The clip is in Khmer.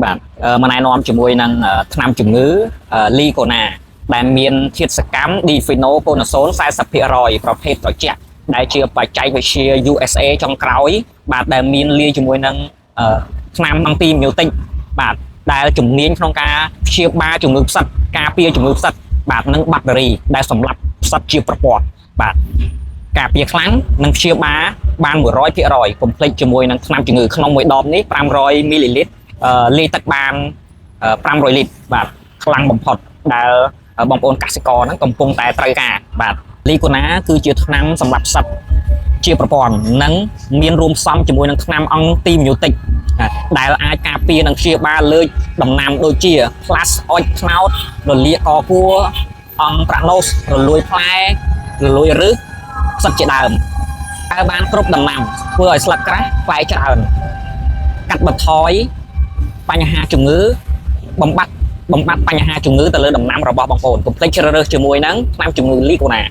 បាទមកណែនាំជាមួយនឹងថ្នាំជំងឺលីកូណាដែលមានធាតុសកម្ម diphenocodazole 40% ប្រភេទត្រជាក់ដែលជាបច្ចេកវិទ្យា USA ចុងក្រោយបាទដែលមានលាយជាមួយនឹងថ្នាំអាំទីមីូទិកបាទដែលជំនាញក្នុងការព្យាបាលជំងឺផ្សិតការពារជំងឺផ្សិតបាទនិងបាក់តេរីដែលសម្លាប់ផ្សិតជាប្រព័ន្ធបាទការពារខ្លាំងនិងព្យាបាលបាន 100%កុំភ្លេចជាមួយនឹងថ្នាំជំងឺក្នុងមួយដបនេះ500មីលីលីត្រលាយទឹកបាន500លីត្របាទខ្លាំងបំផុតដែលបងប្អូនកសិករហ្នឹងកំពុងតែត្រូវការបាទលីកូណាគឺជាថ្នាំសម្រាប់ផ្សិតជាប្រព័ន្ធនិងមានរួមផ្សំជាមួយនឹងថ្នាំអង់ទីមីូទិកដែលអាចការពារនិងព្យាបាលលើកដំណាំដូចជាផ្លាស់អុចត្នោតរលាកកគួរអង្គប្រាក់ណូសរលួយផ្លែរលួយឫសផ្សិតជាដើមហើយបានគ្រប់ដំណាំធ្វើឲ្យស្លឹកក្រាស់ផ្លែច្រើនកាត់បន្ថយបញ្ហាជំងឺបំបត្តិបញ្ហាជំងឺទៅលើដំណាំរបស់បងប្អូនកុំភ្លេចជ្រើសរើសជាមួយនឹងថ្នាំជំងឺលីកូណា